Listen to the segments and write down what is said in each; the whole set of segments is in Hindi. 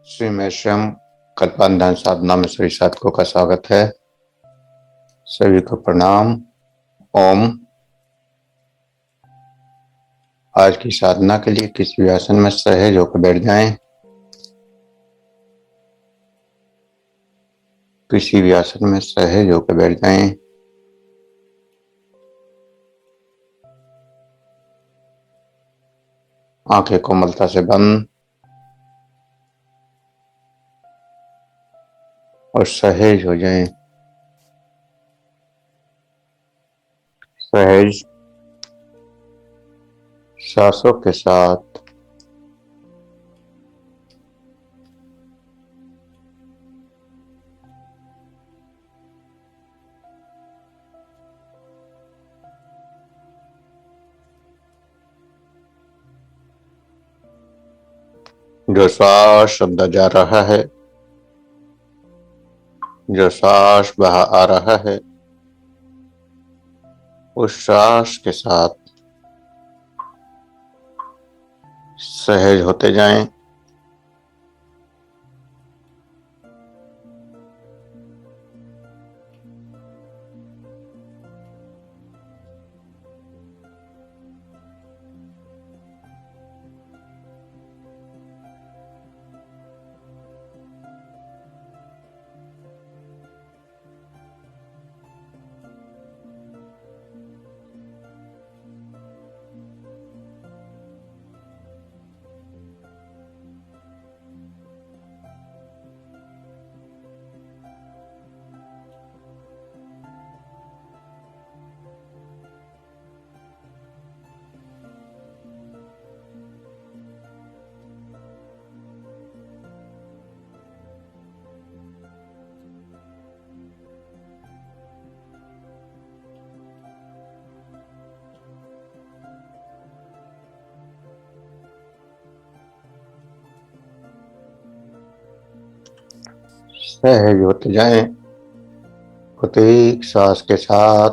श्री में श्रम कल्पान ध्यान साधना में सभी साधकों का स्वागत है। सभी को प्रणाम। ओम। आज की साधना के लिए किसी भी आसन में सहज होकर बैठ जाएं। किसी भी आसन में सहज होकर बैठ जाएं। आंखें कोमलता से बंद और सहज हो जाएं। सहज सांसों के साथ जो श्वास अंदर जा रहा है, जो श्वास बाहर आ रहा है, उस श्वास के साथ सहज होते जाएं। सहज होते जाएं। प्रत्येक सांस के साथ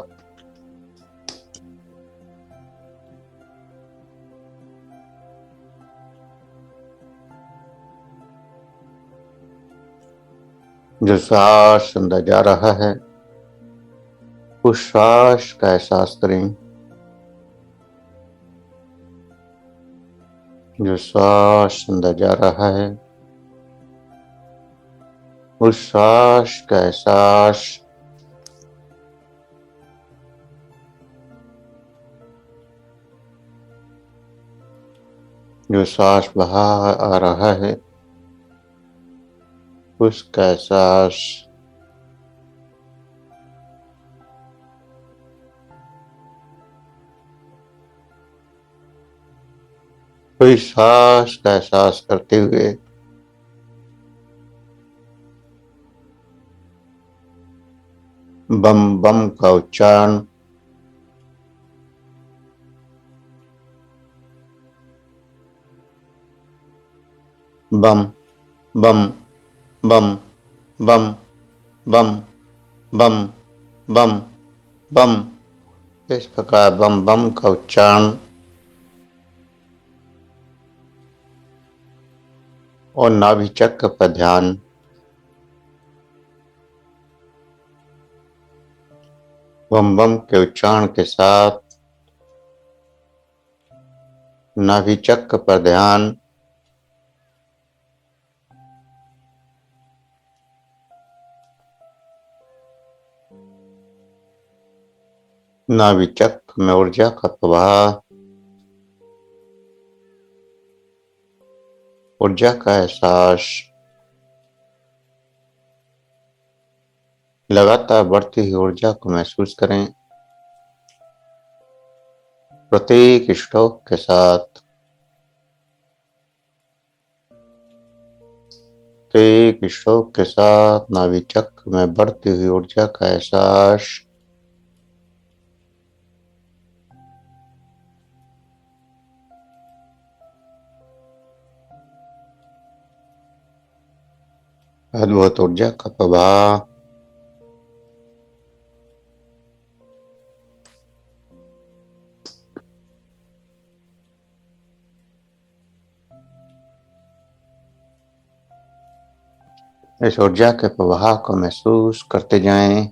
जो श्वास अंदर जा रहा है, उस श्वास का एहसास करें। जो श्वास अंदर जा रहा है, उस श्वास का एहसास जो श्वास बाहर आ रहा है, उसका एहसास कोई श्वास का एहसास करते हुए बम बम का उच्चारण बम बम बम बम बम बम बम बम, इस प्रकार बम बम का उच्चारण और नाभि चक्र पर ध्यान। बम बम के उच्चारण के साथ नाभि चक्र पर ध्यान। नाभि चक्र में ऊर्जा का प्रवाह, ऊर्जा का एहसास, लगातार बढ़ती हुई ऊर्जा को महसूस करें। प्रत्येक स्ट्रोक के साथ, प्रत्येक स्ट्रोक के साथ नाभि चक्र में बढ़ती हुई ऊर्जा का एहसास। अद्भुत ऊर्जा का प्रवाह। इस ऊर्जा के प्रवाह को महसूस करते जाएं।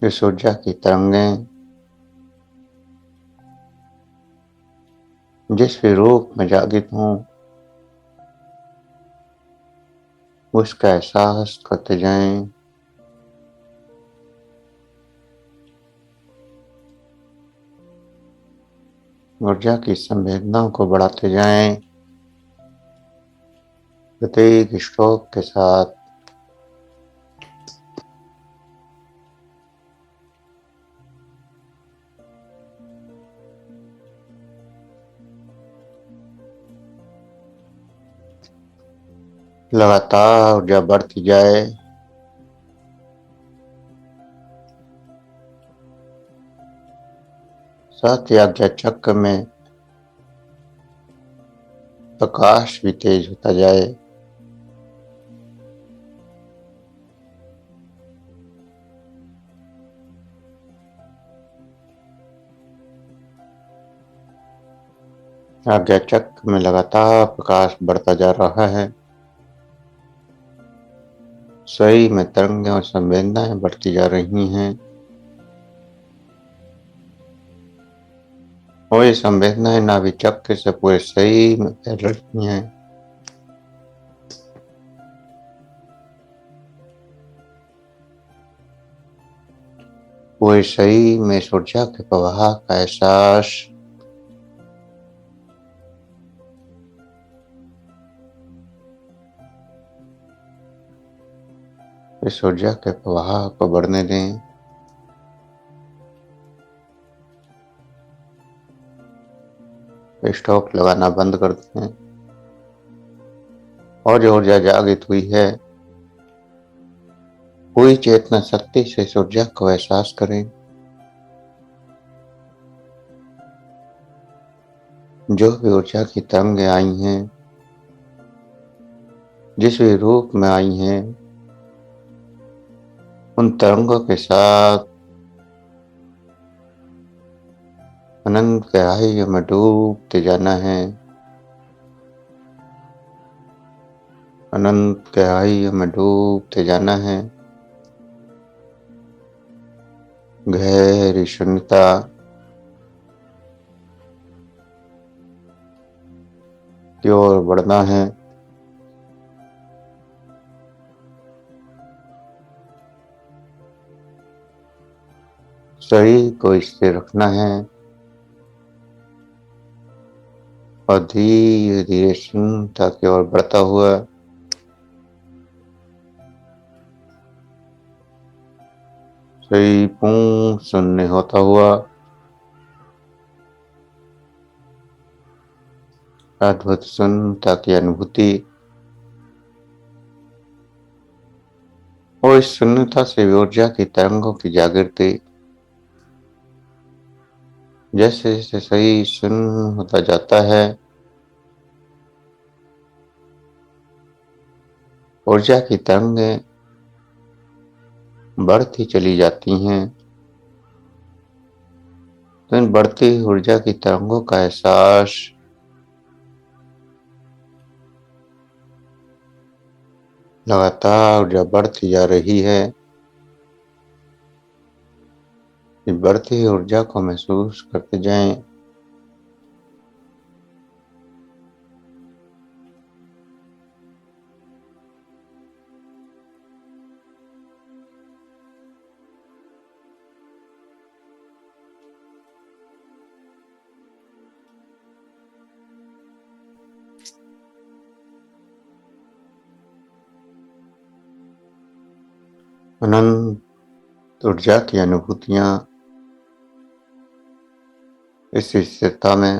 इस ऊर्जा की तरंगें जिस भी रूप में जागृत हों, उसका एहसास करते जाएं। ऊर्जा की संवेदनाओं को बढ़ाते जाएं। प्रत्येक स्ट्रोक के साथ लगातार ऊर्जा बढ़ती जाए। साथ ही आज्ञा चक्र में प्रकाश भी तेज होता जाए। आज्ञा चक्र में लगातार प्रकाश बढ़ता जा रहा है। सही में तरंगें और संवेदनाएं बढ़ती जा रही हैं और ये संवेदनाएं नाभि चक्र से पूरे शरीर में फैल रही हैं। पूरे शरीर में इस ऊर्जा के प्रवाह का एहसास। इस ऊर्जा के प्रवाह को बढ़ने दें। स्टॉक लगाना बंद कर दें और जो ऊर्जा जागृत हुई है, पूरी चेतना शक्ति से इस ऊर्जा को एहसास करें। जो भी ऊर्जा की तरंगें आई हैं, जिस भी रूप में आई हैं, उन तरंगों के साथ अनंत गहराइयों में डूबते जाना है। अनंत गहराइयों में डूबते जाना है। गहरी शून्यता की ओर बढ़ना है। शरीर को स्थिर रखना है और धीरे धीरे शून्यता की ओर बढ़ता हुआ शरीर पूर्ण शून्य होता हुआ अद्भुत शून्यता की अनुभूति। और इस शून्यता से ऊर्जा की तरंगों की जागृति। जैसे जैसे शरीर शून्य होता जाता है, ऊर्जा की तरंगें बढ़ती चली जाती हैं। तो इन बढ़ती ऊर्जा की तरंगों का एहसास लगातार ऊर्जा बढ़ती जा रही है। इस बढ़ती ऊर्जा को महसूस करते जाएं। अनंत ऊर्जा की अनुभूतियां इस स्थिरता में।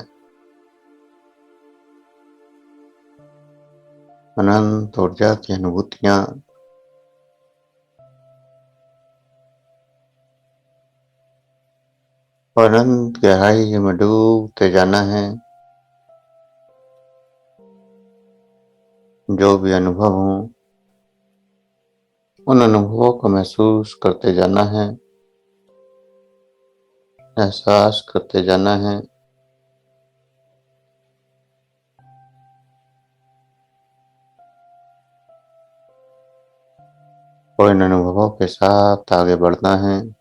अनंत ऊर्जा की अनुभूतियां अनंत गहराई में डूबते जाना है। जो भी अनुभव हो, उन अनुभवों को महसूस करते जाना है। एहसास करते जाना है। और इन अनुभवों के साथ आगे बढ़ना है।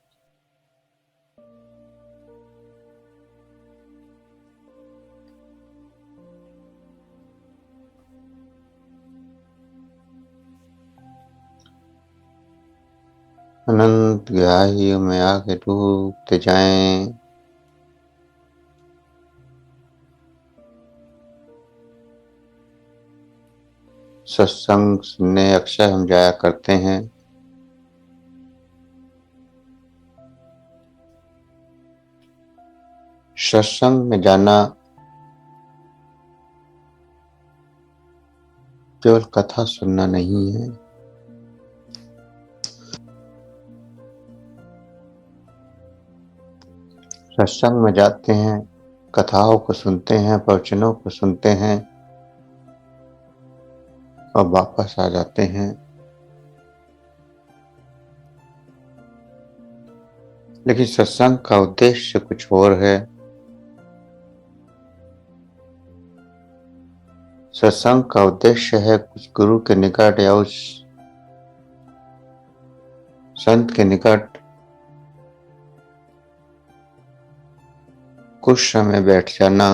अनंत गहराइयों में आगे डूबते जाएं। सत्संग सुनने अक्सर हम जाया करते हैं। सत्संग में जाना केवल कथा सुनना नहीं है। सत्संग में जाते हैं, कथाओं को सुनते हैं, प्रवचनों को सुनते हैं और वापस आ जाते हैं। लेकिन सत्संग का उद्देश्य कुछ और है। सत्संग का उद्देश्य है कुछ गुरु के निकट या उस संत के निकट कुछ समय बैठ जाना,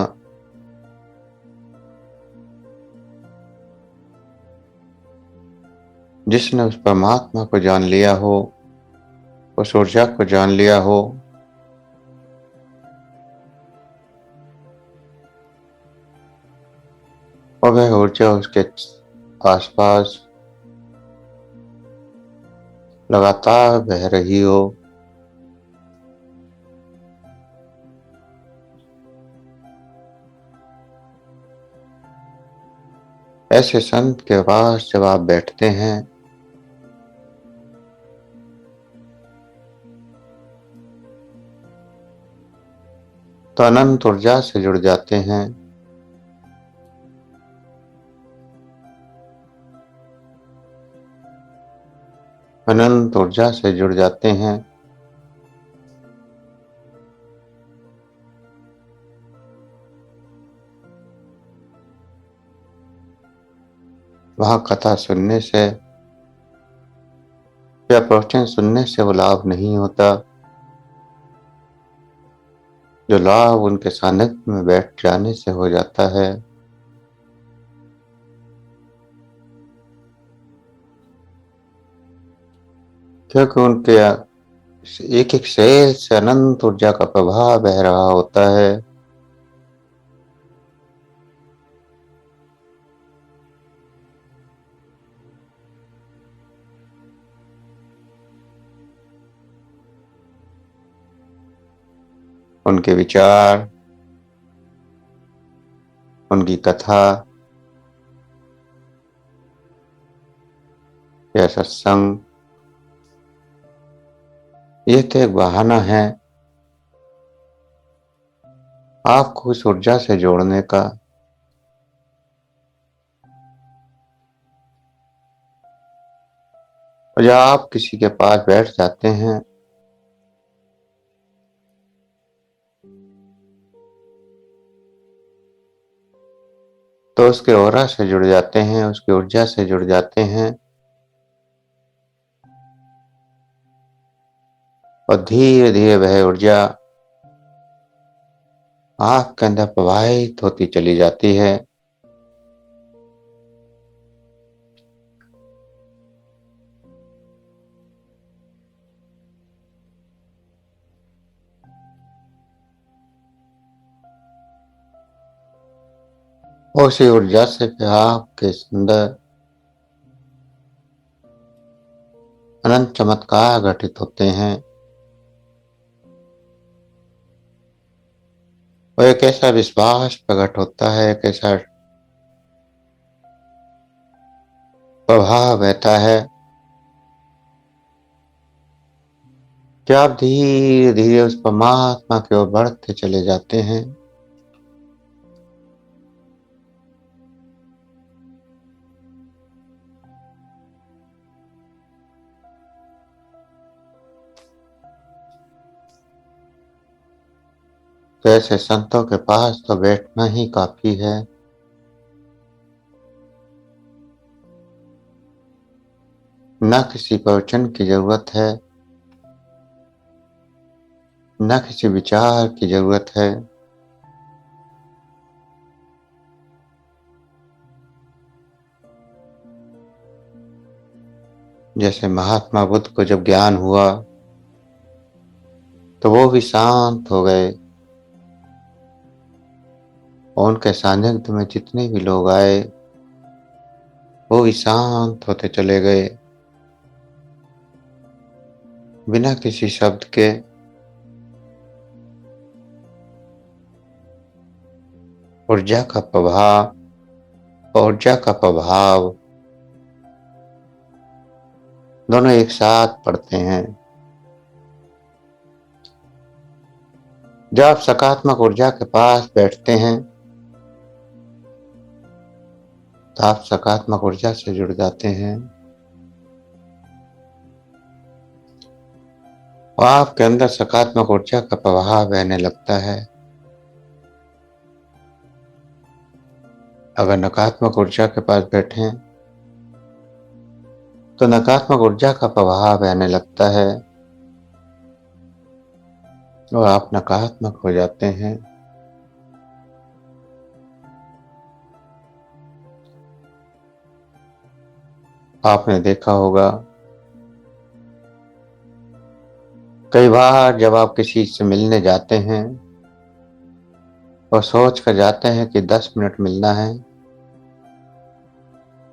जिसने उस परमात्मा को जान लिया हो, उस ऊर्जा को जान लिया हो, और वह ऊर्जा उसके आसपास लगातार बह रही हो। ऐसे संत के पास जब आप बैठते हैं तो अनंत ऊर्जा से जुड़ जाते हैं। अनंत ऊर्जा से जुड़ जाते हैं। वहां कथा सुनने से या प्रवचन सुनने से वो लाभ नहीं होता जो लाभ उनके सानिध्य में बैठ जाने से हो जाता है। क्योंकि उनके एक एक शरीर से अनंत ऊर्जा का प्रवाह बह रहा होता है। उनके विचार, उनकी कथा या सत्संग, ये तो एक बहाना है आपको उस ऊर्जा से जोड़ने का। और जब आप किसी के पास बैठ जाते हैं तो उसके ऑरा से जुड़ जाते हैं, उसकी ऊर्जा से जुड़ जाते हैं और धीरे धीरे वह ऊर्जा आपके अंदर प्रवाहित होती चली जाती है। और उसी ऊर्जा से फिर आपके अंदर अनंत चमत्कार घटित होते हैं। और एक ऐसा विश्वास प्रकट होता है, एक ऐसा प्रभाव बहता है कि आप धीरे धीरे उस परमात्मा की ओर बढ़ते चले जाते हैं। तो ऐसे संतों के पास तो बैठना ही काफी है। न किसी प्रवचन की जरूरत है, न किसी विचार की जरूरत है। जैसे महात्मा बुद्ध को जब ज्ञान हुआ तो वो भी शांत हो गए और उनके सानिध्य में जितने भी लोग आए वो भी शांत होते चले गए, बिना किसी शब्द के। ऊर्जा का प्रभाव, ऊर्जा का प्रभाव दोनों एक साथ पड़ते हैं। जब आप सकारात्मक ऊर्जा के पास बैठते हैं तो आप सकारात्मक ऊर्जा से जुड़ जाते हैं और आपके अंदर सकारात्मक ऊर्जा का प्रवाह बहने लगता है। अगर नकारात्मक ऊर्जा के पास बैठे तो नकारात्मक ऊर्जा का प्रवाह बहने लगता है और आप नकारात्मक हो जाते हैं। आपने देखा होगा कई बार जब आप किसी से मिलने जाते हैं और सोच कर जाते हैं कि 10 मिनट मिलना है,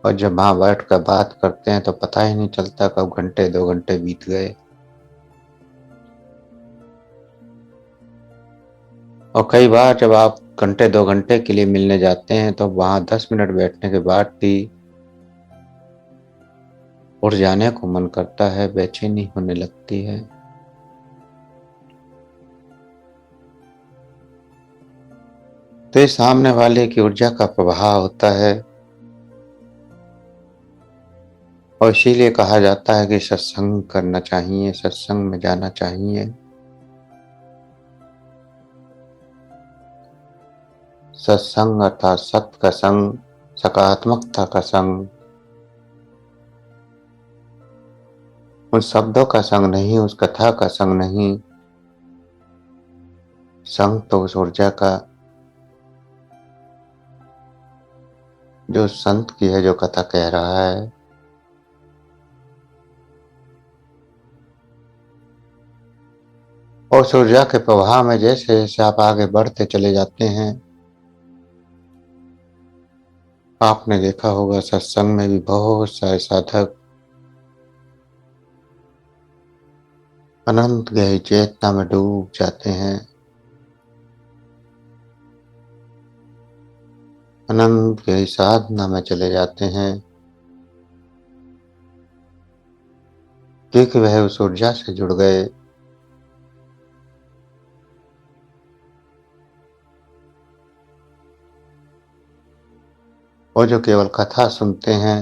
और जब वहां बैठ कर बात करते हैं तो पता ही नहीं चलता कब घंटे 2 घंटे बीत गए। और कई बार जब आप घंटे 2 घंटे के लिए मिलने जाते हैं तो वहां 10 मिनट बैठने के बाद भी उठ जाने को मन करता है, बेचैनी होने लगती है। तो ये सामने वाले की ऊर्जा का प्रवाह होता है और इसीलिए कहा जाता है कि सत्संग करना चाहिए, सत्संग में जाना चाहिए। सत्संग अर्थात सत्य का संग, सकारात्मकता का संग, उन शब्दों का संग नहीं, उस कथा का संग नहीं। संग तो उस ऊर्जा का जो संत की है, जो कथा कह रहा है। और उस ऊर्जा के प्रवाह में जैसे जैसे आप आगे बढ़ते चले जाते हैं, आपने देखा होगा सत्संग में भी बहुत सारे साधक अनंत गहरी चेतना में डूब जाते हैं, अनंत गहरी साधना में चले जाते हैं, क्योंकि वह उस ऊर्जा से जुड़ गए। और जो केवल कथा सुनते हैं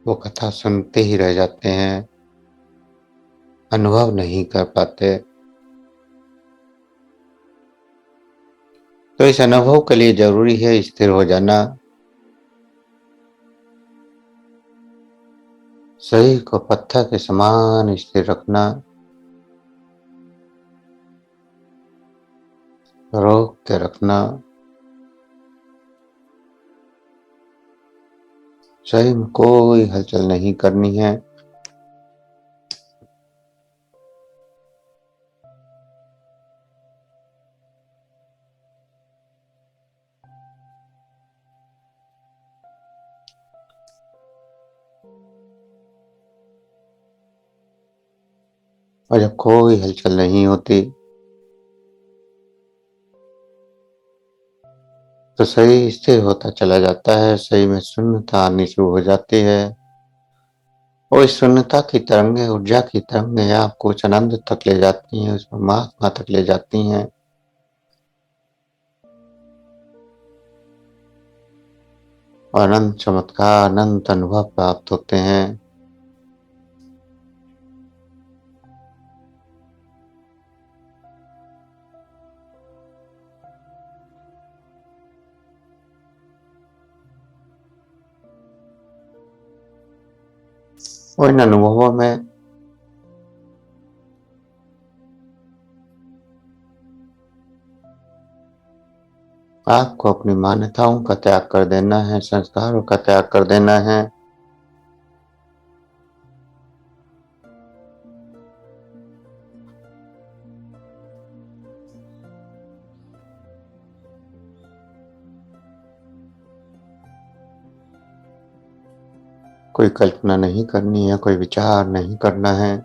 वो कथा सुनते ही रह जाते हैं, अनुभव नहीं कर पाते। तो इस अनुभव के लिए जरूरी है स्थिर हो जाना, शरीर को पत्थर के समान स्थिर रखना, रोक के रखना, शरीर में कोई हलचल नहीं करनी है। और जब कोई हलचल नहीं होती तो शरीर स्थिर होता चला जाता है, शरीर में शून्यता आनी शुरू हो जाती है और इस शून्यता की तरंगे, ऊर्जा की तरंगे आपको उस आनंद तक ले जाती हैं, उस परमात्मा तक ले जाती हैं। और अनंत चमत्कार, अनंत अनुभव प्राप्त होते हैं। और इन अनुभवों में आपको अपनी मान्यताओं का त्याग कर देना है, संस्कारों का त्याग कर देना है। कोई कल्पना नहीं करनी है, कोई विचार नहीं करना है।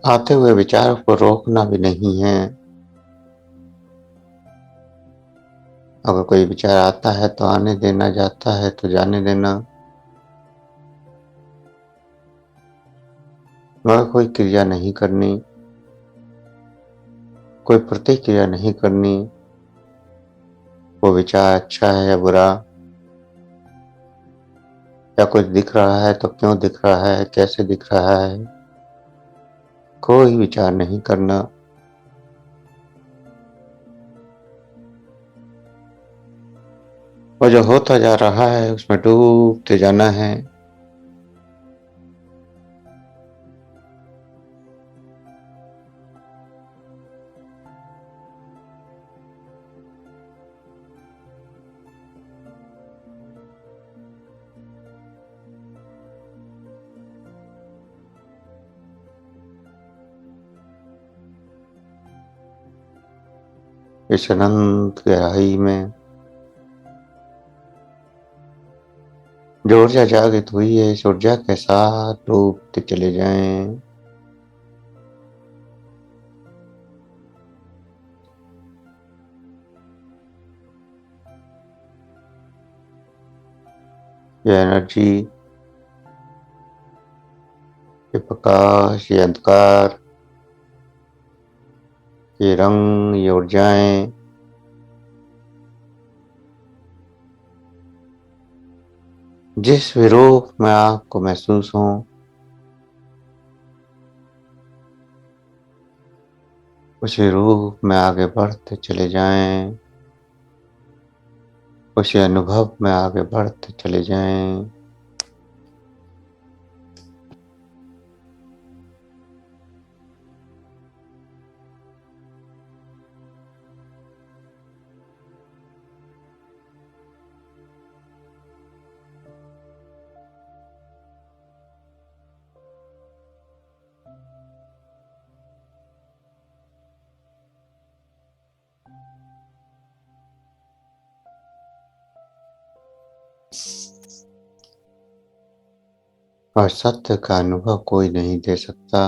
आते हुए विचारों को रोकना भी नहीं है। अगर कोई विचार आता है तो आने देना, जाता है तो जाने देना। मगर कोई क्रिया नहीं करनी, कोई प्रतिक्रिया नहीं करनी। वो विचार अच्छा है या बुरा, या कुछ दिख रहा है तो क्यों दिख रहा है, कैसे दिख रहा है, कोई विचार नहीं करना। और जो होता जा रहा है उसमें डूबते जाना है। इस अनंत गहराई में जो ऊर्जा जागृत हुई है, इस ऊर्जा के साथ डूबते चले जाएं। ये एनर्जी, ये प्रकाश, ये अंधकार, ये रंग, ये ऊर्जाएं जिस भी रूप में आपको महसूस हो, उसी रूप में आगे बढ़ते चले जाएं। उसी अनुभव में आगे बढ़ते चले जाएं। और सत्य का अनुभव कोई नहीं दे सकता।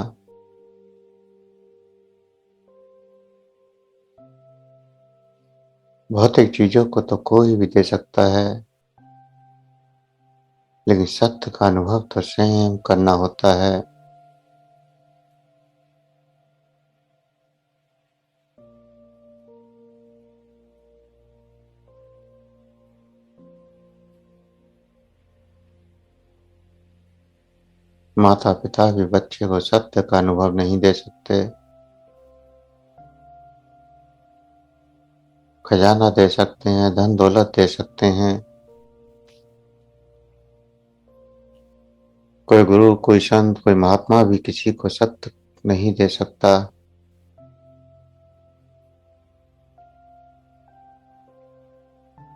भौतिक चीजों को तो कोई भी दे सकता है, लेकिन सत्य का अनुभव तो स्वयं करना होता है। माता पिता भी बच्चे को सत्य का अनुभव नहीं दे सकते। खजाना दे सकते हैं, धन दौलत दे सकते हैं। कोई गुरु, कोई संत, कोई महात्मा भी किसी को सत्य नहीं दे सकता।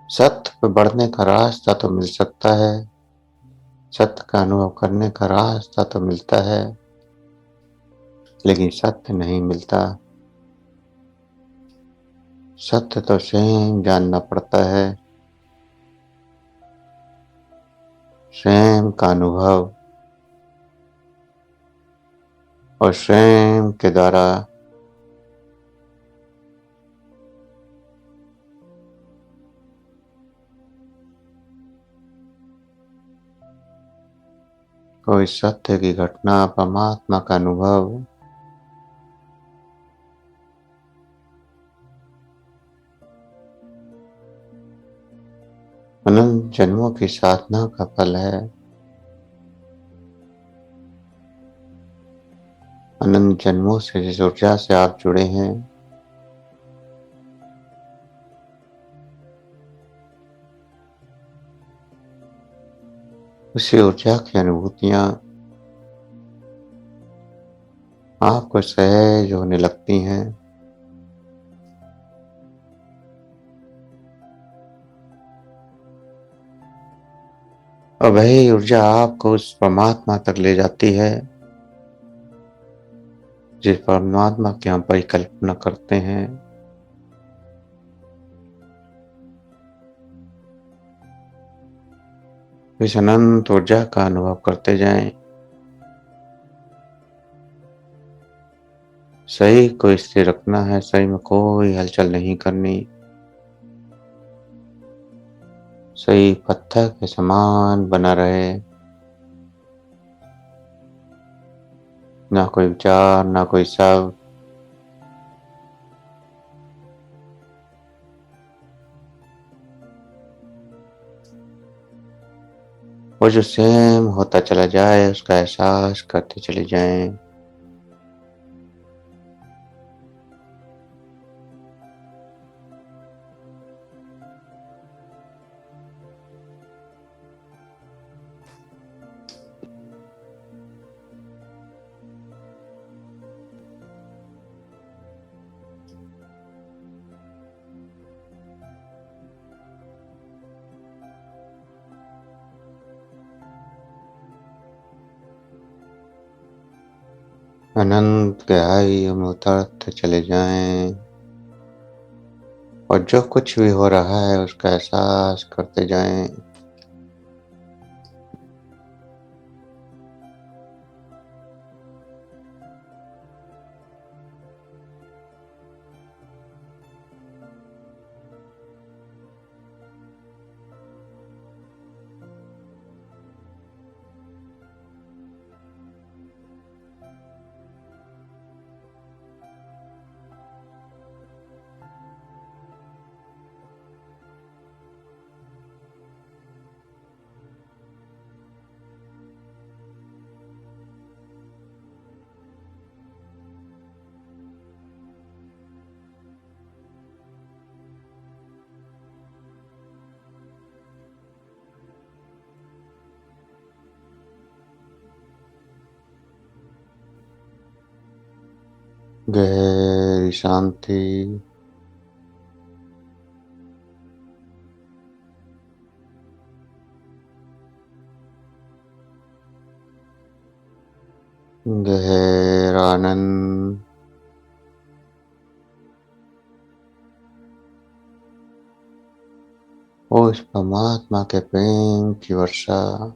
सत्य पे बढ़ने का रास्ता तो मिल सकता है, सत्य का अनुभव करने का रास्ता तो मिलता है, लेकिन सत्य नहीं मिलता। सत्य तो स्वयं जानना पड़ता है, स्वयं का अनुभव, और स्वयं के द्वारा कोई सत्य की घटना, परमात्मा का अनुभव अनंत जन्मों की साधना का फल है। अनंत जन्मों से जिस ऊर्जा से आप जुड़े हैं, उसी ऊर्जा की अनुभूतियाँ आपको सहज होने लगती हैं। और वही ऊर्जा आपको उस परमात्मा तक ले जाती है, जिस परमात्मा की हम परिकल्पना करते हैं। इस अनंत ऊर्जा का अनुभव करते जाएँ। शरीर को स्थिर रखना है, शरीर में कोई हलचल नहीं करनी। शरीर पत्थर के समान बना रहे, ना कोई विचार, ना कोई शब्द। वो जो स्वयं होता चला जाए, उसका एहसास करते चले जाएँ। अनंत गहराइयों में उतरते चले जाएँ और जो कुछ भी हो रहा है, उसका एहसास करते जाएँ। गहरी शांति। गहरा आनंद। उस परमात्मा के प्रेम की वर्षा।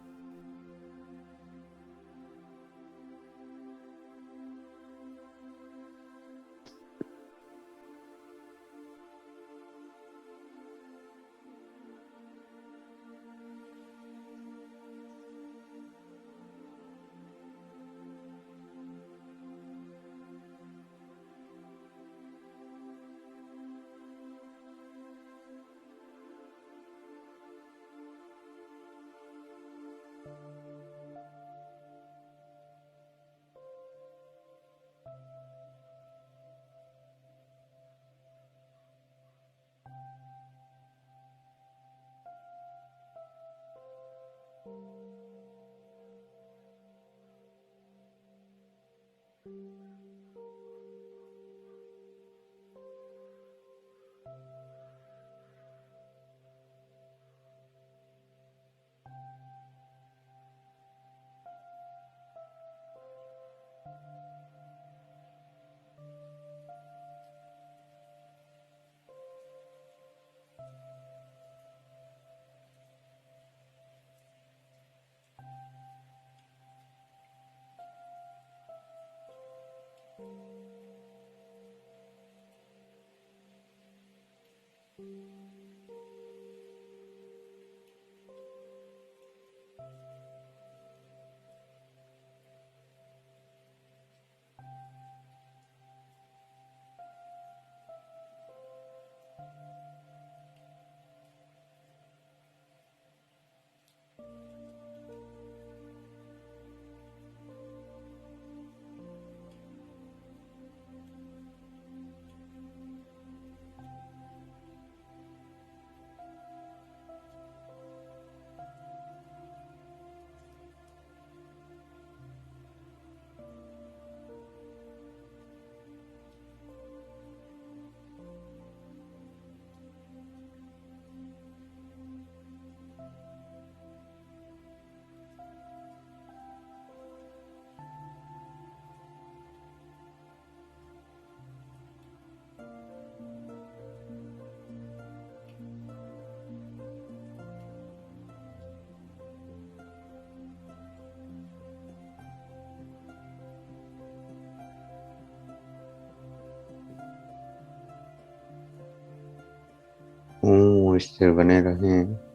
स्थिर बने रहें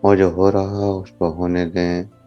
और जो हो रहा है उसको होने दें।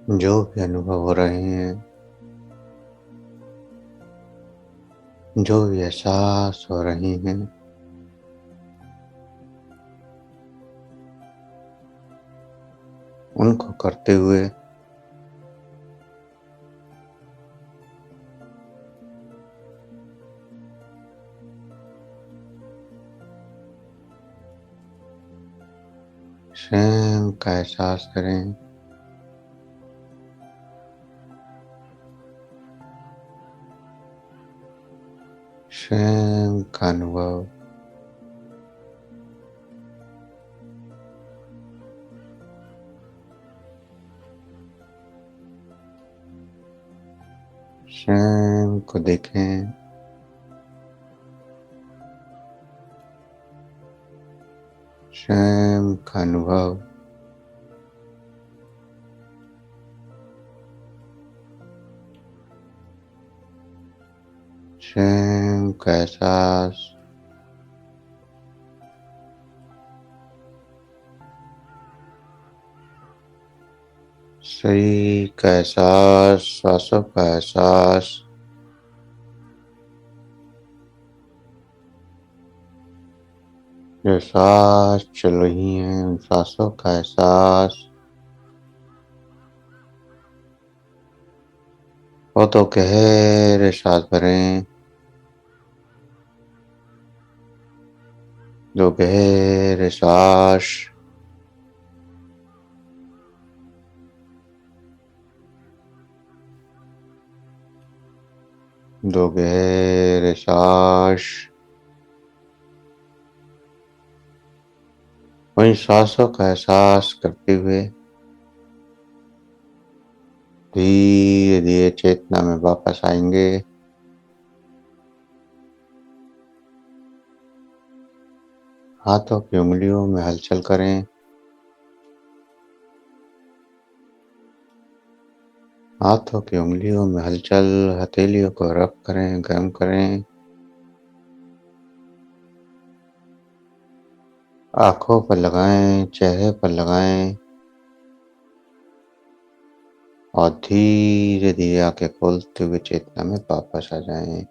जो भी अनुभव हो रहे हैं, जो भी एहसास हो रहे हैं, उनको करते हुए स्वयं का एहसास करें। स्वयं का अनुभव स्वयं को देखें। स्वयं का अनुभव स्वयं का एहसास शरीर का एहसास, श्वासों का एहसास, जो सांस चल रही हैं उन सांसों का एहसास हो तो गहरे सांस भरें। दो गहरे सांस, दो गहरे सांस। वही सांसों का एहसास करते हुए धीरे धीरे चेतना में वापस आएंगे। हाथों की उंगलियों में हलचल करें। हाथों की उंगलियों में हलचल, हथेलियों को रब करें, गर्म करें। आंखों पर लगाएं, चेहरे पर लगाएं और धीरे धीरे आंखें खोलते हुए चेतना में वापस आ जाएं।